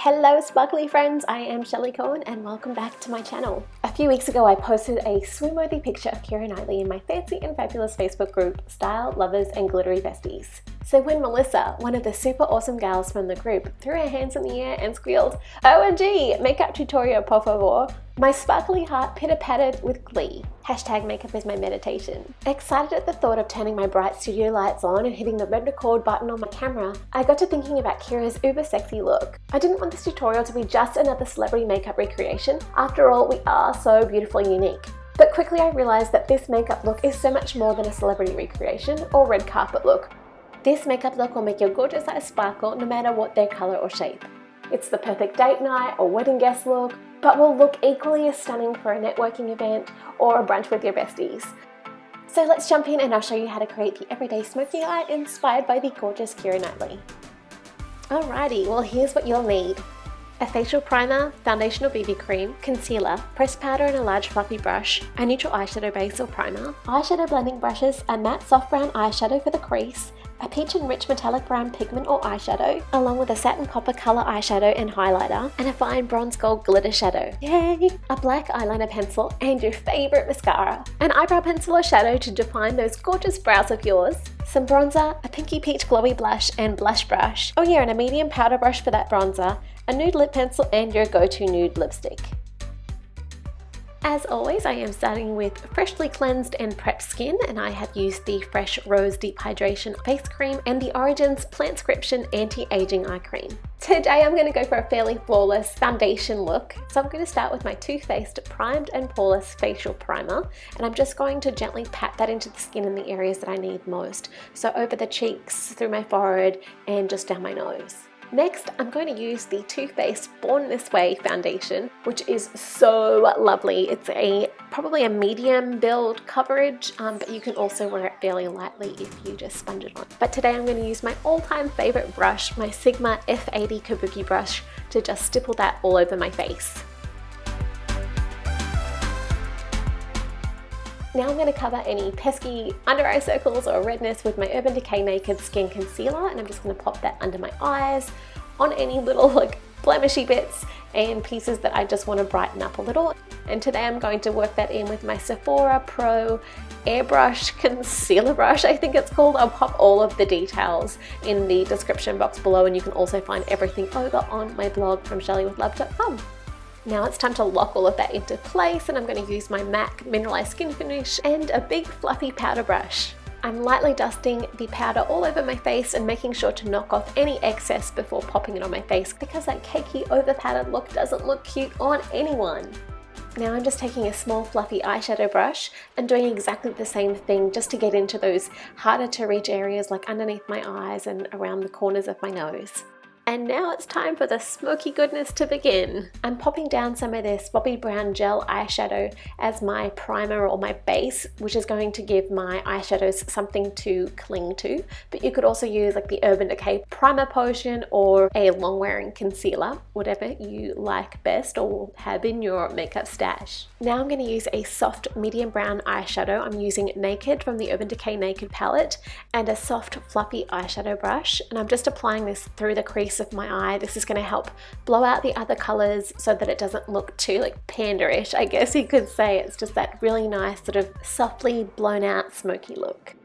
Hello sparkly friends, I am Shelley Cohen and welcome back to my channel. A few weeks ago I posted a swoon-worthy picture of Keira Knightley in my fancy and fabulous Facebook group, Style, Lovers and Glittery Besties. So when Melissa, one of the super awesome gals from the group, threw her hands in the air and squealed, "OMG, makeup tutorial por favor," my sparkly heart pitter-pattered with glee. Hashtag makeup is my meditation. Excited at the thought of turning my bright studio lights on and hitting the red record button on my camera, I got to thinking about Keira's uber sexy look. I didn't want this tutorial to be just another celebrity makeup recreation. After all, we are so beautifully unique. But quickly I realized that this makeup look is so much more than a celebrity recreation or red carpet look. This makeup look will make your gorgeous eyes sparkle no matter what their color or shape. It's the perfect date night or wedding guest look, but will look equally as stunning for a networking event or a brunch with your besties. So let's jump in and I'll show you how to create the everyday smoky eye inspired by the gorgeous Keira Knightley. Alrighty, well here's what you'll need. A facial primer, foundation or BB cream, concealer, pressed powder and a large fluffy brush, a neutral eyeshadow base or primer, eyeshadow blending brushes, a matte soft brown eyeshadow for the crease, a peach and rich metallic brown pigment or eyeshadow, along with a satin copper color eyeshadow and highlighter, and a fine bronze gold glitter shadow. Yay! A black eyeliner pencil and your favorite mascara, an eyebrow pencil or shadow to define those gorgeous brows of yours, some bronzer, a pinky peach glowy blush and blush brush, oh yeah, and a medium powder brush for that bronzer, a nude lip pencil and your go-to nude lipstick. As always, I am starting with freshly cleansed and prepped skin, and I have used the Fresh Rose Deep Hydration Face Cream and the Origins Plantscription Anti-Aging Eye Cream. Today I'm going to go for a fairly flawless foundation look, so I'm going to start with my Too Faced Primed and Poreless Facial Primer, and I'm just going to gently pat that into the skin in the areas that I need most, so over the cheeks, through my forehead, and just down my nose. Next, I'm going to use the Too Faced Born This Way foundation, which is so lovely. It's probably a medium build coverage, but you can also wear it fairly lightly if you just sponge it on. But today I'm going to use my all-time favorite brush, my Sigma F80 Kabuki brush, to just stipple that all over my face. Now I'm going to cover any pesky under eye circles or redness with my Urban Decay Naked Skin Concealer, and I'm just going to pop that under my eyes, on any little blemishy bits and pieces that I just want to brighten up a little. And today I'm going to work that in with my Sephora Pro Airbrush Concealer Brush, I think it's called. I'll pop all of the details in the description box below, and you can also find everything over on my blog from shelleywithlove.com. Now it's time to lock all of that into place, and I'm going to use my MAC Mineralized Skin Finish and a big fluffy powder brush. I'm lightly dusting the powder all over my face and making sure to knock off any excess before popping it on my face, because that cakey over powdered look doesn't look cute on anyone. Now I'm just taking a small fluffy eyeshadow brush and doing exactly the same thing, just to get into those harder to reach areas like underneath my eyes and around the corners of my nose. And now it's time for the smoky goodness to begin. I'm popping down some of this Bobbi Brown gel eyeshadow as my primer or my base, which is going to give my eyeshadows something to cling to. But you could also use like the Urban Decay Primer Potion or a long wearing concealer, whatever you like best or have in your makeup stash. Now I'm going to use a soft medium brown eyeshadow. I'm using Naked from the Urban Decay Naked palette and a soft fluffy eyeshadow brush, and I'm just applying this through the crease of my eye. This is going to help blow out the other colors so that it doesn't look too panda-ish, I guess you could say. It's just that really nice sort of softly blown out smoky look.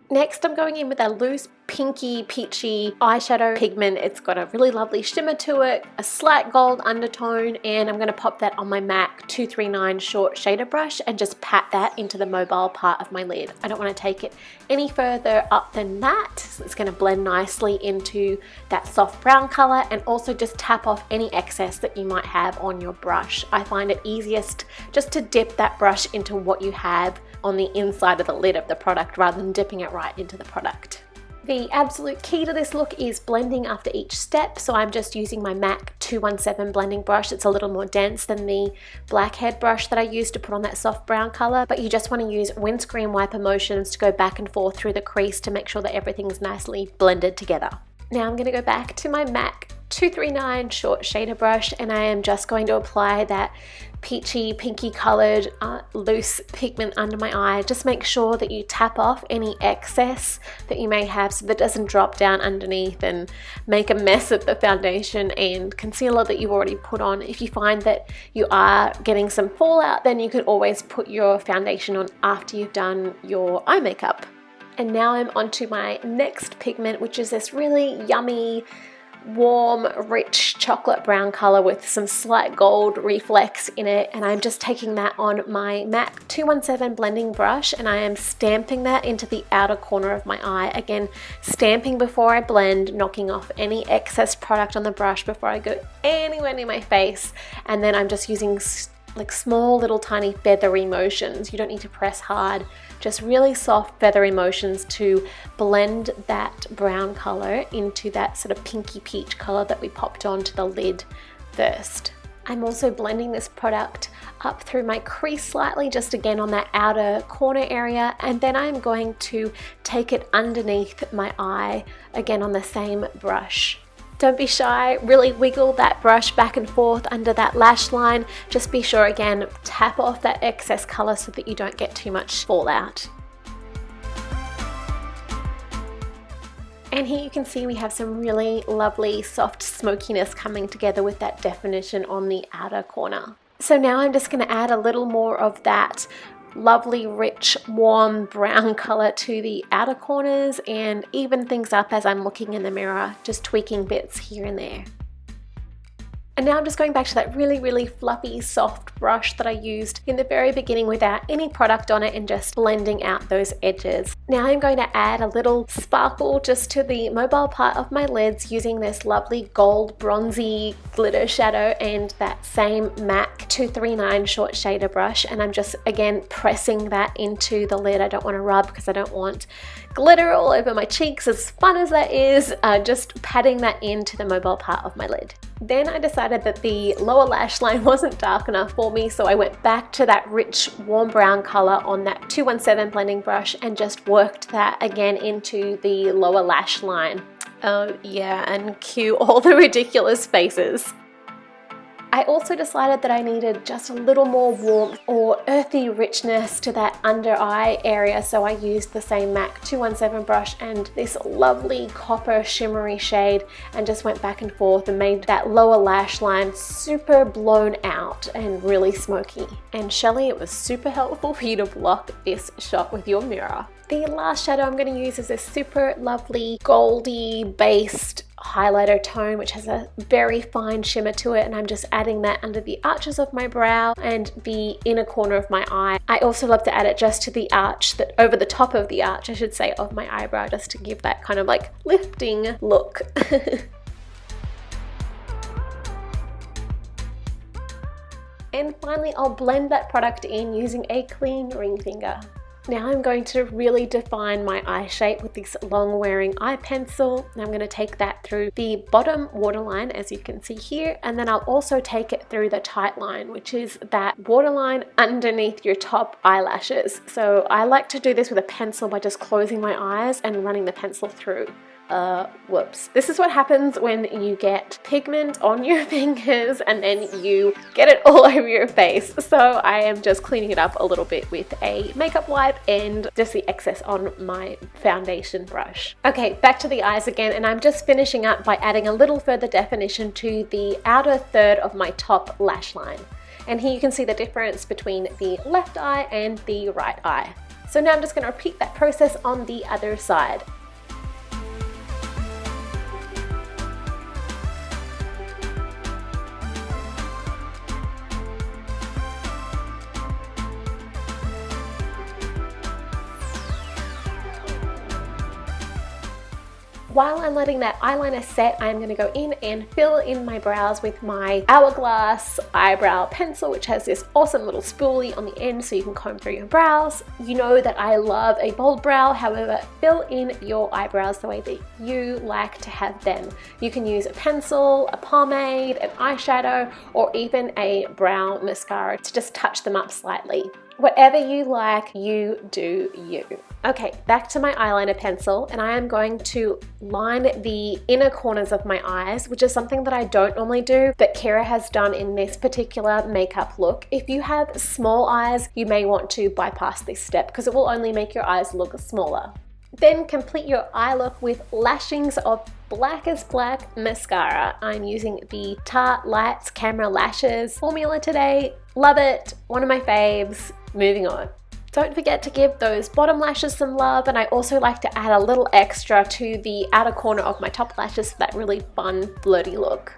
Next, I'm going in with a loose pinky peachy eyeshadow pigment. It's got a really lovely shimmer to it, a slight gold undertone, and I'm going to pop that on my MAC 239 short shader brush and just pat that into the mobile part of my lid. I don't want to take it any further up than that, so it's going to blend nicely into that soft brown color, and also just tap off any excess that you might have on your brush. I find it easiest just to dip that brush into what you have on the inside of the lid of the product rather than dipping it right into the product. The absolute key to this look is blending after each step, so I'm just using my MAC 217 blending brush. It's a little more dense than the blackhead brush that I used to put on that soft brown color, but you just want to use windscreen wiper motions to go back and forth through the crease to make sure that everything's nicely blended together. Now I'm going to go back to my MAC 239 short shader brush, and I am just going to apply that peachy pinky colored loose pigment under my eye. Just make sure that you tap off any excess that you may have so that it doesn't drop down underneath and make a mess of the foundation and concealer that you've already put on. If you find that you are getting some fallout, then you can always put your foundation on after you've done your eye makeup. And now I'm onto my next pigment, which is this really yummy, warm, rich chocolate brown color with some slight gold reflex in it, and I'm just taking that on my MAC 217 blending brush, and I am stamping that into the outer corner of my eye. Again, stamping before I blend, knocking off any excess product on the brush before I go anywhere near my face, and then I'm just using like small little tiny feathery motions. You don't need to press hard, just really soft feathery motions to blend that brown color into that sort of pinky peach color that we popped onto the lid first. I'm also blending this product up through my crease slightly, just again on that outer corner area, and then I'm going to take it underneath my eye again on the same brush. Don't be shy, really wiggle that brush back and forth under that lash line. Just be sure again, tap off that excess color so that you don't get too much fallout. And here you can see we have some really lovely soft smokiness coming together with that definition on the outer corner. So now I'm just going to add a little more of that lovely, rich, warm brown color to the outer corners and even things up as I'm looking in the mirror, just tweaking bits here and there. And now I'm just going back to that really, really fluffy, soft brush that I used in the very beginning without any product on it and just blending out those edges. Now I'm going to add a little sparkle just to the mobile part of my lids using this lovely gold bronzy glitter shadow and that same MAC 239 short shader brush, and I'm just again pressing that into the lid. I don't want to rub because I don't want glitter all over my cheeks, as fun as that is, just patting that into the mobile part of my lid. Then I decided that the lower lash line wasn't dark enough for me, so I went back to that rich warm brown color on that 217 blending brush and just worked that again into the lower lash line. Yeah, and cue all the ridiculous faces. I also decided that I needed just a little more warmth or earthy richness to that under eye area, so I used the same MAC 217 brush and this lovely copper shimmery shade and just went back and forth and made that lower lash line super blown out and really smoky. And Shelley, it was super helpful for you to block this shot with your mirror. The last shadow I'm going to use is this super lovely goldy based highlighter tone which has a very fine shimmer to it, and I'm just adding that under the arches of my brow and the inner corner of my eye. I also love to add it just to the arch, that over the top of the arch I should say, of my eyebrow, just to give that kind of like lifting look. And finally I'll blend that product in using a clean ring finger. Now I'm going to really define my eye shape with this long wearing eye pencil, and I'm going to take that through the bottom waterline as you can see here, and then I'll also take it through the tight line, which is that waterline underneath your top eyelashes. So I like to do this with a pencil by just closing my eyes and running the pencil through. Whoops. This is what happens when you get pigment on your fingers and then you get it all over your face. So I am just cleaning it up a little bit with a makeup wipe and just the excess on my foundation brush. Okay, back to the eyes again, and I'm just finishing up by adding a little further definition to the outer third of my top lash line. And here you can see the difference between the left eye and the right eye. So now I'm just going to repeat that process on the other side. While I'm letting that eyeliner set, I'm going to go in and fill in my brows with my Hourglass eyebrow pencil, which has this awesome little spoolie on the end so you can comb through your brows. You know that I love a bold brow, however, fill in your eyebrows the way that you like to have them. You can use a pencil, a pomade, an eyeshadow, or even a brow mascara to just touch them up slightly. Whatever you like, you do you. Okay, back to my eyeliner pencil, and I am going to line the inner corners of my eyes, which is something that I don't normally do, but Keira has done in this particular makeup look. If you have small eyes, you may want to bypass this step because it will only make your eyes look smaller. Then complete your eye look with lashings of Black is Black mascara. I'm using the Tarte Lights Camera Lashes formula today. Love it, one of my faves. Moving on. Don't forget to give those bottom lashes some love, and I also like to add a little extra to the outer corner of my top lashes for that really fun floaty look.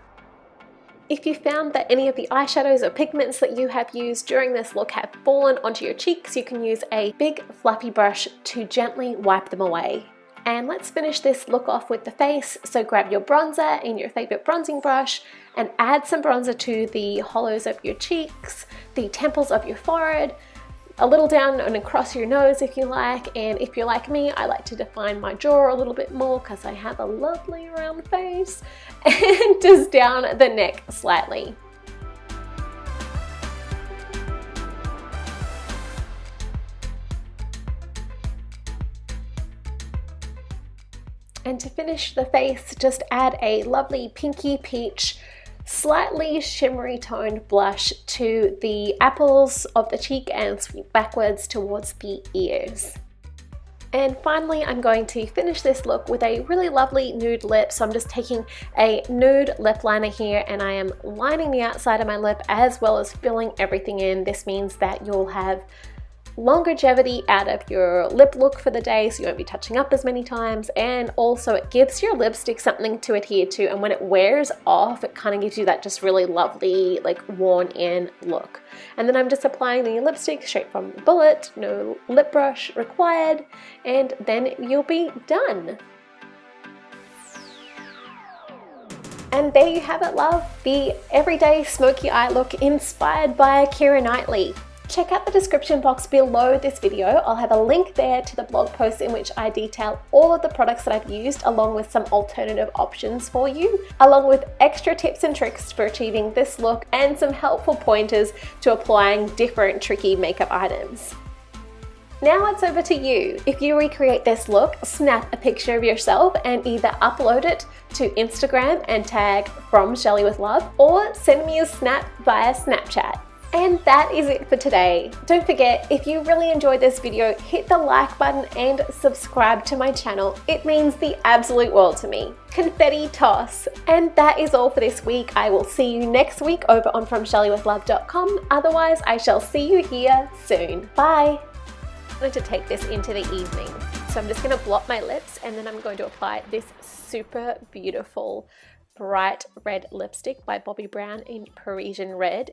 If you found that any of the eyeshadows or pigments that you have used during this look have fallen onto your cheeks, you can use a big fluffy brush to gently wipe them away. And let's finish this look off with the face. So grab your bronzer and your favorite bronzing brush and add some bronzer to the hollows of your cheeks, the temples of your forehead, a little down and across your nose if you like, and if you're like me, I like to define my jaw a little bit more because I have a lovely round face, and just down the neck slightly. And to finish the face, just add a lovely pinky peach, slightly shimmery toned blush to the apples of the cheek and sweep backwards towards the ears. And finally, I'm going to finish this look with a really lovely nude lip. So I'm just taking a nude lip liner here and I am lining the outside of my lip as well as filling everything in. This means that you'll have longevity out of your lip look for the day, so you won't be touching up as many times, and also it gives your lipstick something to adhere to, and when it wears off it kind of gives you that just really lovely like worn in look. And then I'm just applying the lipstick straight from the bullet, no lip brush required, and then you'll be done. And there you have it, love, the everyday smoky eye look inspired by Keira Knightley. Check out the description box below this video. I'll have a link there to the blog post in which I detail all of the products that I've used along with some alternative options for you, along with extra tips and tricks for achieving this look and some helpful pointers to applying different tricky makeup items. Now it's over to you. If you recreate this look, snap a picture of yourself and either upload it to Instagram and tag from Shelley with Love, or send me a snap via Snapchat. And that is it for today. Don't forget, if you really enjoyed this video, hit the like button and subscribe to my channel. It means the absolute world to me. Confetti toss. And that is all for this week. I will see you next week over on FromShelleyWithLove.com. Otherwise, I shall see you here soon. Bye. I'm going to take this into the evening. So I'm just going to blot my lips and then I'm going to apply this super beautiful bright red lipstick by Bobbi Brown in Parisian Red.